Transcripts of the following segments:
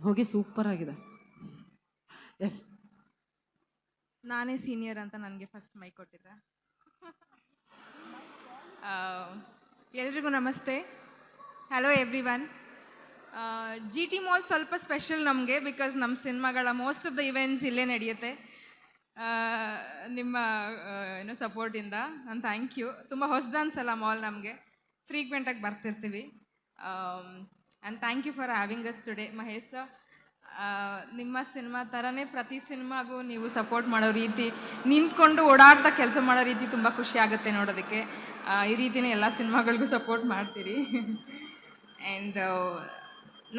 ಹೋಗಿ ಸೂಪರ್ ಆಗಿದೆ. ಎಸ್, ನಾನೇ ಸೀನಿಯರ್ ಅಂತ ನನಗೆ ಫಸ್ಟ್ ಮೈಕ್ ಕೊಟ್ಟಿದ್ದೆ. ಎಲ್ರಿಗೂ ನಮಸ್ತೆ. Hello every one. G T mall ಸ್ವಲ್ಪ ಸ್ಪೆಷಲ್ ನಮಗೆ, ಬಿಕಾಸ್ ನಮ್ಮ ಸಿನಿಮಾಗಳ ಮೋಸ್ಟ್ ಆಫ್ ದ ಇವೆಂಟ್ಸ್ ಇಲ್ಲೇ ನಡೆಯುತ್ತೆ. ನಿಮ್ಮ ಏನೋ ಸಪೋರ್ಟಿಂದ ನಾನು ಥ್ಯಾಂಕ್ ಯು. ತುಂಬ ಹೊಸದು ಅನ್ಸಲ್ಲ ಮಾಲ್ ನಮಗೆ, ಫ್ರೀಕ್ವೆಂಟಾಗಿ ಬರ್ತಿರ್ತೀವಿ. And thank you for having us today Mahesh sir. ನಿಮ್ಮ ಸಿನಿಮಾ ಥರನೇ ಪ್ರತಿ ಸಿನಿಮಾಗೂ ನೀವು ಸಪೋರ್ಟ್ ಮಾಡೋ ರೀತಿ, ನಿಂತ್ಕೊಂಡು ಓಡಾಡ್ತಾ ಕೆಲಸ ಮಾಡೋ ರೀತಿ ತುಂಬ ಖುಷಿ ಆಗುತ್ತೆ ನೋಡೋದಕ್ಕೆ. ಈ ರೀತಿನೇ ಎಲ್ಲ ಸಿನಿಮಾಗಳಿಗೂ ಸಪೋರ್ಟ್ ಮಾಡ್ತೀರಿ. ಆ್ಯಂಡ್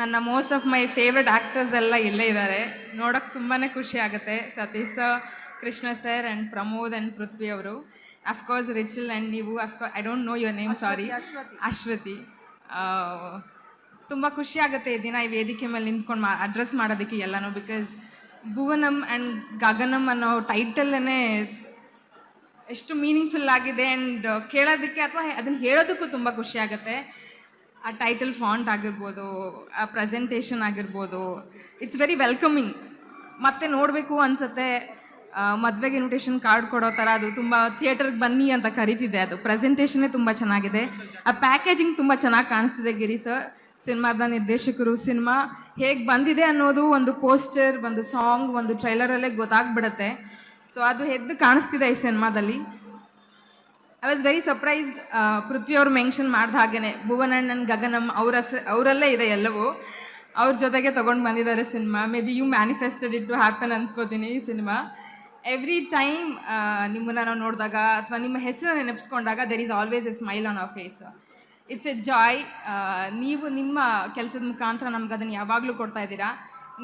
ನನ್ನ most of my favourite actors ಎಲ್ಲ ಇಲ್ಲೇ ಇದ್ದಾರೆ, ನೋಡೋಕ್ಕೆ ತುಂಬಾ ಖುಷಿ ಆಗುತ್ತೆ. Satish sir, Krishna sir and Pramod and Prithvi ಅವರು, ಅಫ್ಕೋರ್ಸ್ ರಿಚಲ್ ಆ್ಯಂಡ್ ನೀವು, of course I don't know your name, sorry, Ashwathi. ತುಂಬ ಖುಷಿ ಆಗುತ್ತೆ ಈ ದಿನ ಈ ವೇದಿಕೆ ಮೇಲೆ ನಿಂತ್ಕೊಂಡು ಅಡ್ರೆಸ್ ಮಾಡೋದಕ್ಕೆ ಎಲ್ಲನೂ. ಬಿಕಾಸ್ ಭುವನಂ ಆ್ಯಂಡ್ ಗಗನಂ ಅನ್ನೋ ಟೈಟಲ್ಲೇ ಎಷ್ಟು ಮೀನಿಂಗ್ಫುಲ್ ಆಗಿದೆ. ಆ್ಯಂಡ್ ಕೇಳೋದಕ್ಕೆ ಅಥವಾ ಅದನ್ನು ಹೇಳೋದಕ್ಕೂ ತುಂಬ ಖುಷಿ ಆಗುತ್ತೆ. ಆ ಟೈಟಲ್ ಫಾಂಟ್ ಆಗಿರ್ಬೋದು, ಆ ಪ್ರೆಸೆಂಟೇಷನ್ ಆಗಿರ್ಬೋದು, ಇಟ್ಸ್ ವೆರಿ ವೆಲ್ಕಮಿಂಗ್. ಮತ್ತೆ ನೋಡಬೇಕು ಅನಿಸುತ್ತೆ. ಮದುವೆಗೆ ಇನ್ವಿಟೇಷನ್ ಕಾರ್ಡ್ ಕೊಡೋ ಥರ ಅದು ತುಂಬ ಥಿಯೇಟರ್ಗೆ ಬನ್ನಿ ಅಂತ ಕರೀತಿದೆ. ಅದು ಪ್ರೆಸೆಂಟೇಷನ್ನೇ ತುಂಬ ಚೆನ್ನಾಗಿದೆ. ಆ ಪ್ಯಾಕೇಜಿಂಗ್ ತುಂಬ ಚೆನ್ನಾಗಿ ಕಾಣಿಸ್ತಿದೆ. ಗಿರಿ ಸರ್, ಸಿನಿಮಾದ ನಿರ್ದೇಶಕರು, ಸಿನಿಮಾ ಹೇಗೆ ಬಂದಿದೆ ಅನ್ನೋದು ಒಂದು ಪೋಸ್ಟರ್, ಒಂದು ಸಾಂಗ್, ಒಂದು ಟ್ರೈಲರಲ್ಲೇ ಗೊತ್ತಾಗ್ಬಿಡುತ್ತೆ. ಸೊ ಅದು ಎದ್ದು ಕಾಣಿಸ್ತಿದೆ ಈ ಸಿನಿಮಾದಲ್ಲಿ. I was very surprised. Prithvi ಅವರು ಮೆನ್ಷನ್ ಮಾಡಿದ ಹಾಗೇ ಭುವನ್ ಆ್ಯಂಡ್ ಗಗನಂ ಅವರಲ್ಲೇ ಇದೆ ಎಲ್ಲವೂ. ಅವ್ರ ಜೊತೆಗೆ ತೊಗೊಂಡು ಬಂದಿದ್ದಾರೆ ಸಿನಿಮಾ. Maybe you manifested it to happen ಅಂದ್ಕೋತೀನಿ ಈ ಸಿನಿಮಾ. ಎವ್ರಿ ಟೈಮ್ ನಿಮ್ಮನ್ನು ನಾವು ನೋಡಿದಾಗ ಅಥವಾ ನಿಮ್ಮ ಹೆಸರನ್ನು ನೆನಪಿಸ್ಕೊಂಡಾಗ there is always a smile on our face. It's a joy. ನೀವು ನಿಮ್ಮ ಕೆಲಸದ ಮುಖಾಂತರ ನಮ್ಗೆ ಅದನ್ನು ಯಾವಾಗಲೂ ಕೊಡ್ತಾ ಇದ್ದೀರಾ.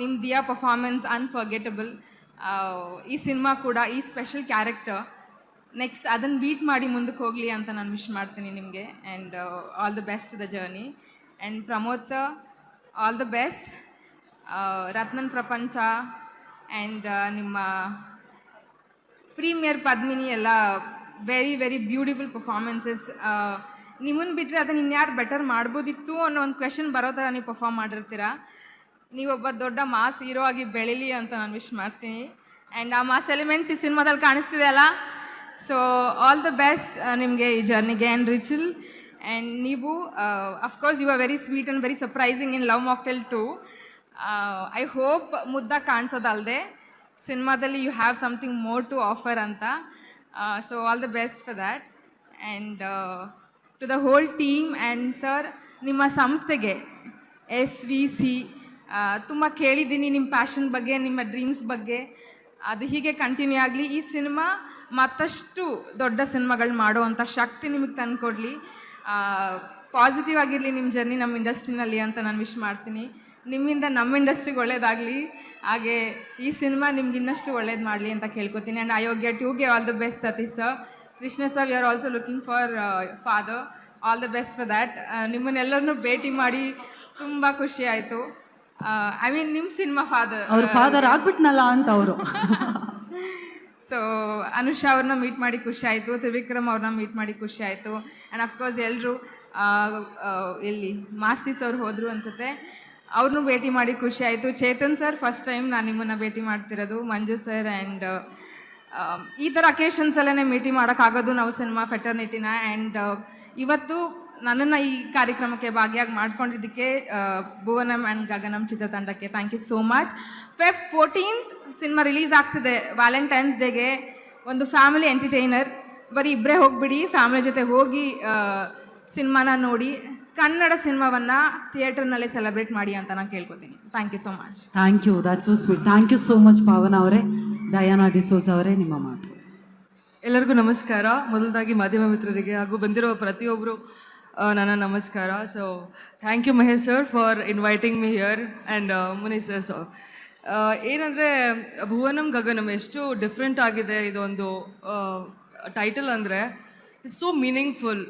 ನಿಮ್ಮ ದಿಯಾ ಪರ್ಫಾರ್ಮೆನ್ಸ್ ಅನ್ಫರ್ಗೆಟಬಲ್. ಈ ಸಿನಿಮಾ ಕೂಡ ಈ ಸ್ಪೆಷಲ್ ಕ್ಯಾರೆಕ್ಟರ್ ನೆಕ್ಸ್ಟ್ ಅದನ್ನು ಬೀಟ್ ಮಾಡಿ ಮುಂದಕ್ಕೆ ಹೋಗಲಿ ಅಂತ ನಾನು ವಿಶ್ ಮಾಡ್ತೀನಿ ನಿಮಗೆ. And all the best the journey. And Pramod sir, all the best. Ratnan ಪ್ರಪಂಚ ಆ್ಯಂಡ್ ನಿಮ್ಮ ಪ್ರೀಮಿಯರ್ ಪದ್ಮಿನಿ ಎಲ್ಲ ವೆರಿ ವೆರಿ ಬ್ಯೂಟಿಫುಲ್ ಪರ್ಫಾರ್ಮೆನ್ಸಸ್. ನಿಮ್ಮನ್ನು ಬಿಟ್ಟರೆ ಅದನ್ನು ಇನ್ಯಾರು ಬೆಟರ್ ಮಾಡ್ಬೋದಿತ್ತು ಅನ್ನೋ ಒಂದು ಕ್ವೆಶನ್ ಬರೋ ಥರ ನೀವು ಪರ್ಫಾರ್ಮ್ ಮಾಡಿರ್ತೀರ. ನೀವೊಬ್ಬ ದೊಡ್ಡ ಮಾಸ್ ಹೀರೋ ಆಗಿ ಬೆಳೀಲಿ ಅಂತ ನಾನು ವಿಶ್ ಮಾಡ್ತೀನಿ. ಆ್ಯಂಡ್ ಆ ಮಾಸ್ ಎಲಿಮೆಂಟ್ಸ್ ಈ ಸಿನಿಮಾದಲ್ಲಿ ಕಾಣಿಸ್ತಿದೆ ಅಲ್ಲ. ಸೊ ಆಲ್ ದ ಬೆಸ್ಟ್ ನಿಮಗೆ ಈ ಜರ್ನಿಗೆ. ಆ್ಯಂಡ್ ರಿಚಲ್ ಆ್ಯಂಡ್ ನೀವು, of course you are very sweet and very surprising in love mocktail 2. I hope ಮುದ್ದಾಗ ಕಾಣಿಸೋದಲ್ಲದೆ ಸಿನಿಮಾದಲ್ಲಿ you have something more to offer ಅಂತ. So all the best for that. And to the whole team and sir, ನಿಮ್ಮ ಸಂಸ್ಥೆಗೆ SVC ತುಂಬ ಕೇಳಿದ್ದೀನಿ ನಿಮ್ಮ passion ಬಗ್ಗೆ, ನಿಮ್ಮ ಡ್ರೀಮ್ಸ್ ಬಗ್ಗೆ. ಅದು ಹೀಗೆ ಕಂಟಿನ್ಯೂ ಆಗಲಿ. ಈ ಸಿನಿಮಾ ಮತ್ತಷ್ಟು ದೊಡ್ಡ ಸಿನಿಮಾಗಳು ಮಾಡುವಂಥ ಶಕ್ತಿ ನಿಮಗೆ ತಂದುಕೊಡ್ಲಿ. ಪಾಸಿಟಿವ್ ಆಗಿರಲಿ ನಿಮ್ಮ ಜರ್ನಿ ನಮ್ಮ ಇಂಡಸ್ಟ್ರಿನಲ್ಲಿ ಅಂತ ನಾನು ವಿಶ್ ಮಾಡ್ತೀನಿ. ನಿಮ್ಮಿಂದ ನಮ್ಮ ಇಂಡಸ್ಟ್ರಿಗೆ ಒಳ್ಳೇದಾಗಲಿ, ಹಾಗೆ ಈ ಸಿನಿಮಾ ನಿಮ್ಗೆ ಇನ್ನಷ್ಟು ಒಳ್ಳೇದು ಮಾಡಲಿ ಅಂತ ಕೇಳ್ಕೊತೀನಿ. ಆ್ಯಂಡ್ ಅಯೋಗ್ಯ ಟೂಗೆ all the best Satish sir. Krishna sir, we are also looking for father. All the best for that. ನಿಮ್ಮನ್ನೆಲ್ಲರನ್ನೂ ಭೇಟಿ ಮಾಡಿ ತುಂಬ ಖುಷಿ ಆಯಿತು. ಐ ಮೀನ್ ನಿಮ್ಮ ಸಿನಿಮಾ ಫಾದರ್, ಅವ್ರ ಫಾದರ್ ಆಗ್ಬಿಟ್ನಲ್ಲ ಅಂತ ಅವರು. ಸೊ ಅನುಷಾ ಅವ್ರನ್ನ ಮೀಟ್ ಮಾಡಿ ಖುಷಿ ಆಯಿತು. ತ್ರಿವಿಕ್ರಮ್ ಅವ್ರನ್ನ ಮೀಟ್ ಮಾಡಿ ಖುಷಿ ಆಯಿತು. ಆ್ಯಂಡ್ ಅಫ್ಕೋರ್ಸ್ ಎಲ್ಲರೂ ಎಲ್ಲಿ ಮಾಸ್ತಿಸ್ ಅವ್ರು ಹೋದರು ಅನಿಸುತ್ತೆ, ಅವ್ರನ್ನೂ ಭೇಟಿ ಮಾಡಿ ಖುಷಿ ಆಯಿತು. ಚೇತನ್ ಸರ್, ಫಸ್ಟ್ ಟೈಮ್ ನಾನು ನಿಮ್ಮನ್ನು ಭೇಟಿ ಮಾಡ್ತಿರೋದು. ಮಂಜು ಸರ್ ಆ್ಯಂಡ್ ಈ ಥರ ಅಕೇಶನ್ಸಲ್ಲೇ ಮೀಟಿ ಮಾಡೋಕ್ಕಾಗೋದು ನಾವು ಸಿನಿಮಾ ಫೆಟರ್ನಿಟಿನ. ಆ್ಯಂಡ್ ಇವತ್ತು ನನ್ನನ್ನು ಈ ಕಾರ್ಯಕ್ರಮಕ್ಕೆ ಭಾಗಿಯಾಗಿ ಮಾಡ್ಕೊಂಡಿದ್ದಕ್ಕೆ ಭುವನಂ ಆ್ಯಂಡ್ ಗಗನಂ ಚಿತ್ರತಂಡಕ್ಕೆ thank you so much. Feb 14th ಸಿನಿಮಾ ರಿಲೀಸ್ ಆಗ್ತಿದೆ ವ್ಯಾಲೆಂಟೈನ್ಸ್ ಡೇಗೆ. ಒಂದು ಫ್ಯಾಮಿಲಿ ಎಂಟರ್ಟೈನರ್. ಬರೀ ಇಬ್ಬರೇ ಹೋಗ್ಬಿಡಿ, ಫ್ಯಾಮಿಲಿ ಜೊತೆ ಹೋಗಿ ಸಿನಿಮಾನ ನೋಡಿ ಕನ್ನಡ ಸಿನಿಮಾವನ್ನು ಥಿಯೇಟರ್ನಲ್ಲೇ ಸೆಲೆಬ್ರೇಟ್ ಮಾಡಿ ಅಂತ ನಾನು ಕೇಳ್ಕೊತೀನಿ. Thank you so much. Thank you, that's so sweet. Thank you so much Pavana ಅವರೇ. ಡಯಾನಾ ಡಿಸೋಜ ಅವರೇ, ನಿಮ್ಮ ಮಾತು. ಎಲ್ಲರಿಗೂ ನಮಸ್ಕಾರ. ಮೊದಲದಾಗಿ ಮಾಧ್ಯಮ ಮಿತ್ರರಿಗೆ ಹಾಗೂ ಬಂದಿರೋ ಪ್ರತಿಯೊಬ್ಬರು ನನ್ನ ನಮಸ್ಕಾರ. So thank you Mahesh sir for inviting me here and Muni sir. So ಏನಂದರೆ ಭುವನಂ ಗಗನಂ ಎಷ್ಟು ಡಿಫ್ರೆಂಟ್ ಆಗಿದೆ ಇದೊಂದು ಟೈಟಲ್ ಅಂದರೆ. It's so meaningful.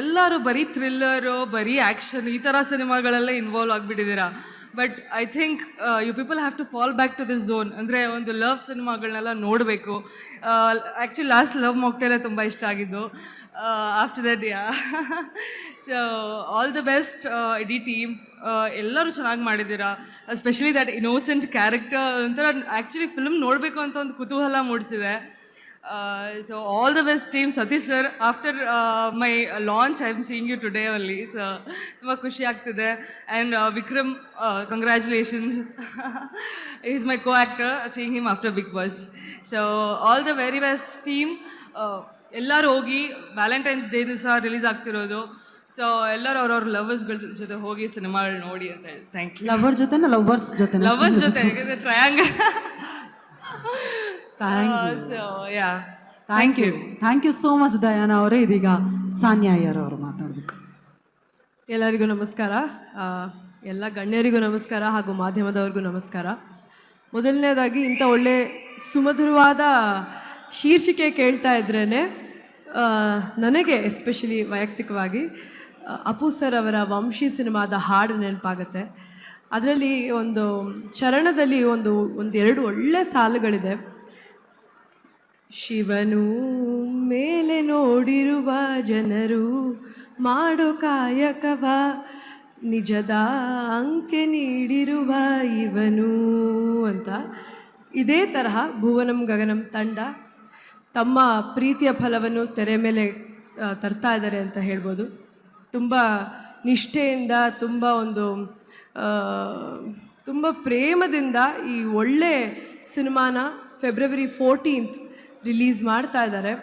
ಎಲ್ಲರೂ ಬರೀ ಥ್ರಿಲ್ಲರು, ಬರೀ ಆ್ಯಕ್ಷನ್ ಈ ಥರ ಸಿನಿಮಾಗಳಲ್ಲೇ ಇನ್ವಾಲ್ವ್ ಆಗಿಬಿಟ್ಟಿದ್ದೀರಾ. But I think you people have to fall back to this zone. ಅಂದರೆ ಒಂದು ಲವ್ ಸಿನಿಮಾಗಳನ್ನೆಲ್ಲ ನೋಡಬೇಕು. ಆ್ಯಕ್ಚುಲಿ ಲಾಸ್ಟ್ ಲವ್ ಮಾಕ್ಟೇಲೇ ತುಂಬ ಇಷ್ಟ ಆಗಿದ್ದು. After that ya so all the best ಇಡೀ ಟೀಮ್. ಎಲ್ಲರೂ ಚೆನ್ನಾಗಿ ಮಾಡಿದ್ದೀರಾ, ಎಸ್ಪೆಷಲಿ ದಟ್ ಇನ್ನೋಸೆಂಟ್ ಕ್ಯಾರೆಕ್ಟರ್ ಒಂಥರ ಆ್ಯಕ್ಚುಲಿ ಫಿಲ್ಮ್ ನೋಡಬೇಕು ಅಂತ ಒಂದು ಕುತೂಹಲ ಮೂಡಿಸಿದೆ. So all the best team. Satish sir, after my launch I am seeing you today only, so ತುಂಬ ಖುಷಿ ಆಗ್ತಿದೆ. And Vikram, congratulations, is my co actor, seeing him after Bigg Boss. So all the very best team. ಎಲ್ಲರೂ ಹೋಗಿ, Valentine's day ದಿವಸ release ಆಗ್ತಿರೋದು, so ಎಲ್ಲರೂ ಅವ್ರವ್ರ ಲವರ್ಸ್ಗಳ ಜೊತೆ ಹೋಗಿ ಸಿನಿಮಾಗಳು ನೋಡಿ ಅಂತ ಹೇಳಿ. Thank you. ಲವರ್ ಜೊತೆನಾ ಲವರ್ಸ್ ಜೊತೆ? ಲವರ್ಸ್ ಜೊತೆ triangle. Thank you. Thank you so much Diana ಅವರೇ. ಇದೀಗ ಸಾನ್ಯಾ ಅಯ್ಯರ್ ಅವರು ಮಾತಾಡಬೇಕು. ಎಲ್ಲರಿಗೂ ನಮಸ್ಕಾರ, ಎಲ್ಲ ಗಣ್ಯರಿಗೂ ನಮಸ್ಕಾರ ಹಾಗೂ ಮಾಧ್ಯಮದವ್ರಿಗೂ ನಮಸ್ಕಾರ. ಮೊದಲನೇದಾಗಿ ಇಂಥ ಒಳ್ಳೆ ಸುಮಧುರವಾದ ಶೀರ್ಷಿಕೆ ಕೇಳ್ತಾ ಇದ್ರೇ ನನಗೆ ಎಸ್ಪೆಷಲಿ ವೈಯಕ್ತಿಕವಾಗಿ ಅಪು ಸರ್ ಅವರ ವಂಶಿ ಸಿನಿಮಾದ ಹಾಡು ನೆನಪಾಗುತ್ತೆ. ಅದರಲ್ಲಿ ಒಂದು ಚರಣದಲ್ಲಿ ಒಂದೆರಡು ಒಳ್ಳೆ ಸಾಲುಗಳಿದೆ. ಶಿವನು ಮೇಲೆ ನೋಡಿರುವ ಜನರು ಮಾಡೋ ಕಾಯಕವ ನಿಜದ ಅಂಕೆ ನೀಡಿರುವ ಇವನು ಅಂತ. ಇದೇ ತರಹ ಭುವನಂ ಗಗನಂ ತಂಡ ತಮ್ಮ ಪ್ರೀತಿಯ ಫಲವನ್ನು ತೆರೆ ಮೇಲೆ ತರ್ತಾ ಇದ್ದಾರೆ ಅಂತ ಹೇಳ್ಬೋದು. ತುಂಬ ನಿಷ್ಠೆಯಿಂದ, ತುಂಬ ಪ್ರೇಮದಿಂದ ಈ ಒಳ್ಳೆ ಸಿನಿಮಾನ February 14th ರಿಲೀಸ್ ಮಾಡ್ತಾ ಇದ್ದಾರೆ.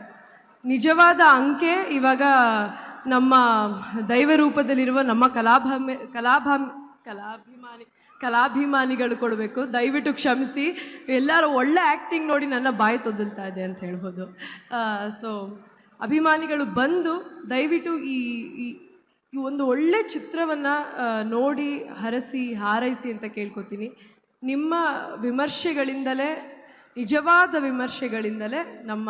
ನಿಜವಾದ ಅಂಕೆ ಇವಾಗ ನಮ್ಮ ದೈವ ರೂಪದಲ್ಲಿರುವ ನಮ್ಮ ಕಲಾಭಿಮಾನಿಗಳು ಕೊಡಬೇಕು. ದಯವಿಟ್ಟು ಕ್ಷಮಿಸಿ, ಎಲ್ಲರೂ ಒಳ್ಳೆ ಆ್ಯಕ್ಟಿಂಗ್ ನೋಡಿ ನನ್ನ ಬಾಯಿ ತೊದಲ್ತಾ ಇದೆ ಅಂತ ಹೇಳ್ಬೋದು. ಸೊ ಅಭಿಮಾನಿಗಳು ಬಂದು ದಯವಿಟ್ಟು ಈ ಒಂದು ಒಳ್ಳೆ ಚಿತ್ರವನ್ನು ನೋಡಿ ಹರಸಿ ಹಾರೈಸಿ ಅಂತ ಕೇಳ್ಕೊತೀನಿ. ನಿಮ್ಮ ವಿಮರ್ಶೆಗಳಿಂದಲೇ, ನಿಜವಾದ ವಿಮರ್ಶೆಗಳಿಂದಲೇ ನಮ್ಮ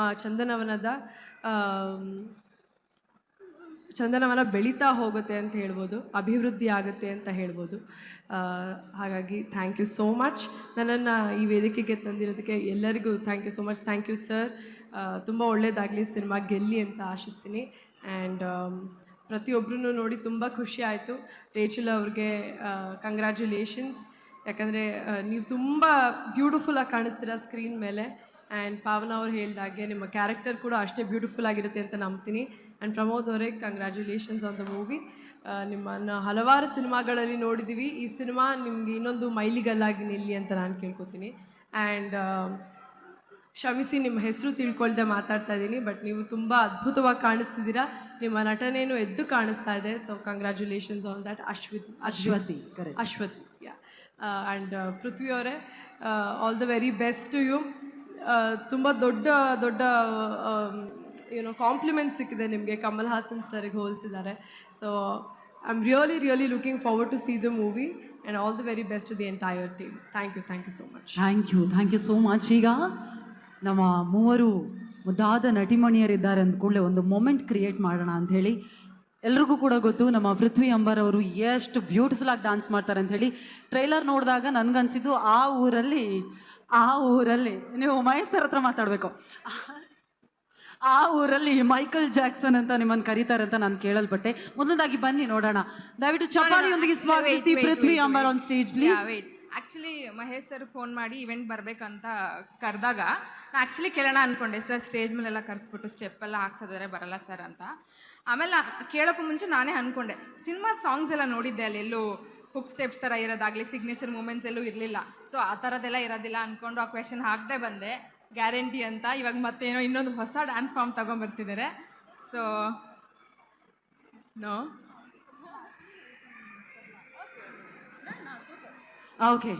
ಚಂದನವನ ಬೆಳೀತಾ ಹೋಗುತ್ತೆ ಅಂತ ಹೇಳ್ಬೋದು, ಅಭಿವೃದ್ಧಿ ಆಗುತ್ತೆ ಅಂತ ಹೇಳ್ಬೋದು. ಹಾಗಾಗಿ ಥ್ಯಾಂಕ್ ಯು ಸೋ ಮಚ್. ನನ್ನನ್ನು ಈ ವೇದಿಕೆಗೆ ತಂದಿರೋದಕ್ಕೆ ಎಲ್ಲರಿಗೂ thank you so much. Thank you sir. ತುಂಬ ಒಳ್ಳೆಯದಾಗಲಿ, ಸಿನಿಮಾ ಗೆಲ್ಲಿ ಅಂತ ಆಶಿಸ್ತೀನಿ. ಆ್ಯಂಡ್ ಪ್ರತಿಯೊಬ್ಬರೂ ನೋಡಿ ತುಂಬ ಖುಷಿ ಆಯಿತು. ರೇಚಲ್ ಅವ್ರಿಗೆ ಕಂಗ್ರ್ಯಾಚುಲೇಷನ್ಸ್, ಯಾಕಂದರೆ ನೀವು ತುಂಬ ಬ್ಯೂಟಿಫುಲ್ಲಾಗಿ ಕಾಣಿಸ್ತೀರ ಸ್ಕ್ರೀನ್ ಮೇಲೆ. ಆ್ಯಂಡ್ ಪಾವನ ಅವ್ರು ಹೇಳಿದಾಗೆ ನಿಮ್ಮ ಕ್ಯಾರೆಕ್ಟರ್ ಕೂಡ ಅಷ್ಟೇ ಬ್ಯೂಟಿಫುಲ್ ಆಗಿರುತ್ತೆ ಅಂತ ನಂಬ್ತೀನಿ. ಆ್ಯಂಡ್ ಪ್ರಮೋದ್ ಅವರೇ, ಕಂಗ್ರ್ಯಾಚುಲೇಷನ್ಸ್ ಆನ್ ದ ಮೂವಿ. ನಿಮ್ಮನ್ನು ಹಲವಾರು ಸಿನಿಮಾಗಳಲ್ಲಿ ನೋಡಿದ್ದೀವಿ. ಈ ಸಿನಿಮಾ ನಿಮಗೆ ಇನ್ನೊಂದು ಮೈಲಿಗಲ್ಲಾಗಿ ನಿಲ್ಲಿ ಅಂತ ನಾನು ಕೇಳ್ಕೊತೀನಿ. ಆ್ಯಂಡ್ ಕ್ಷಮಿಸಿ, ನಿಮ್ಮ ಹೆಸರು ತಿಳ್ಕೊಳ್ದೆ ಮಾತಾಡ್ತಾ ಇದ್ದೀನಿ, ಬಟ್ ನೀವು ತುಂಬ ಅದ್ಭುತವಾಗಿ ಕಾಣಿಸ್ತಿದ್ದೀರಾ. ನಿಮ್ಮ ನಟನೇನು ಎದ್ದು ಕಾಣಿಸ್ತಾ ಇದೆ. So congratulations on that. Ashwathi yeah. And Prithvi ಅವರೇ, all the very best to you. ತುಂಬ ದೊಡ್ಡ ಕಾಂಪ್ಲಿಮೆಂಟ್ ಸಿಕ್ಕಿದೆ ನಿಮಗೆ. ಕಮಲ್ ಹಾಸನ್ ಸರ್ಗೆ ಹೋಲಿಸಿದ್ದಾರೆ. So I am really looking forward to see the movie. And all the very best to the entire team. Thank you so much. Thank you so much. ಈಗ ನಮ್ಮ ಮೂವರು ಮುದ್ದಾದ ನಟಿಮಣಿಯರಿದ್ದಾರೆ ಅಂದ ಕೂಡಲೇ ಒಂದು ಮೊಮೆಂಟ್ ಕ್ರಿಯೇಟ್ ಮಾಡೋಣ ಅಂಥೇಳಿ. ಎಲ್ರಿಗೂ ಕೂಡ ಗೊತ್ತು ನಮ್ಮ ಪೃಥ್ವಿ ಅಂಬರ್ ಅವರು ಎಷ್ಟು ಬ್ಯೂಟಿಫುಲ್ಲಾಗಿ ಡಾನ್ಸ್ ಮಾಡ್ತಾರೆ ಅಂಥೇಳಿ. ಟ್ರೈಲರ್ ನೋಡಿದಾಗ ನನಗನ್ಸಿದ್ದು ಆ ಊರಲ್ಲಿ ನೀವು ಮಹೇಶ್ ಸರ್ ಹತ್ರ ಮಾತಾಡಬೇಕು. ಆ ಊರಲ್ಲಿ ಮೈಕಲ್ ಜಾಕ್ಸನ್ ಅಂತ ನಿಮ್ಮನ್ನು ಕರೀತಾರೆ ಅಂತ ನಾನು ಕೇಳಲ್ಪಟ್ಟೆ. ಮೊದಲದಾಗಿ ಬನ್ನಿ ನೋಡೋಣ. ದಯವಿಟ್ಟು ಚಪ್ಪಾಳಿಯೊಂದಿಗೆ ಸ್ವಾಗತಿಸಿ Prithvi Ambar on stage please. Actually Mahesh sir phone ಮಾಡಿ ಇವೆಂಟ್ ಬರಬೇಕಂತ ಕರೆದಾಗ ನಾನು ಆ್ಯಕ್ಚುಲಿ ಕೇಳೋಣ ಅಂದ್ಕೊಂಡೆ, ಸರ್ ಸ್ಟೇಜ್ ಮೇಲೆಲ್ಲ ಕರೆಸ್ಬಿಟ್ಟು ಸ್ಟೆಪ್ಪೆಲ್ಲ ಹಾಕ್ಸೋದಾದ್ರೆ ಬರಲ್ಲ ಸರ್ ಅಂತ. ಆಮೇಲೆ ಕೇಳೋಕ್ಕೂ ಮುಂಚೆ ನಾನೇ ಅಂದ್ಕೊಂಡೆ, ಸಿನಿಮಾದ ಸಾಂಗ್ಸ್ ಎಲ್ಲ ನೋಡಿದ್ದೆ, ಅಲ್ಲಿ ಎಲ್ಲೂ ಹುಕ್ ಸ್ಟೆಪ್ಸ್ ಥರ ಇರೋದಾಗಲಿ ಸಿಗ್ನೇಚರ್ ಮೂಮೆಂಟ್ಸ್ ಎಲ್ಲೂ ಇರಲಿಲ್ಲ. ಸೊ ಆ ಥರದ್ದೆಲ್ಲ ಇರೋದಿಲ್ಲ ಅಂದ್ಕೊಂಡು ಆ ಕ್ವೆಶನ್ ಹಾಕದೆ ಬಂದೆ, ಗ್ಯಾರಂಟಿ ಅಂತ. ಇವಾಗ ಮತ್ತೇನೋ ಇನ್ನೊಂದು ಹೊಸ ಡ್ಯಾನ್ಸ್ ಫಾರ್ಮ್ ತೊಗೊಂಬರ್ತಿದ್ದಾರೆ. So no okay.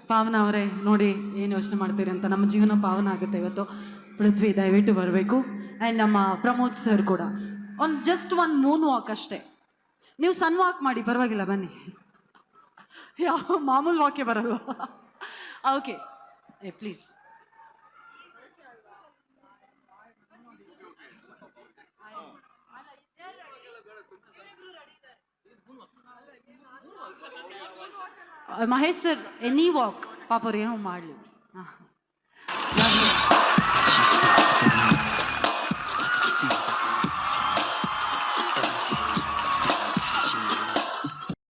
ಪಾವನ ಅವರೇ, ನೋಡಿ ಏನು ಯೋಚನೆ ಮಾಡ್ತೀರಿ ಅಂತ. ನಮ್ಮ ಜೀವನ ಪಾವನ ಆಗುತ್ತೆ ಇವತ್ತು. ಪೃಥ್ವಿ ದಯವಿಟ್ಟು ಬರಬೇಕು. ಆ್ಯಂಡ್ ನಮ್ಮ ಪ್ರಮೋದ್ ಸರ್ ಕೂಡ ಜಸ್ಟ್ ಒಂದು ಮೂನ್ ವಾಕ್ ಅಷ್ಟೇ. ನೀವು ಸನ್ ವಾಕ್ ಮಾಡಿ ಪರವಾಗಿಲ್ಲ, ಬನ್ನಿ. ಯಾವ ಮಾಮೂಲು ವಾಕೆ ಬರಲ್ವ? Okay please. Mahesh sir any walk ಪಾಪ ಅವ್ರು ಏನೋ ಮಾಡಲಿ. ಹಾಂ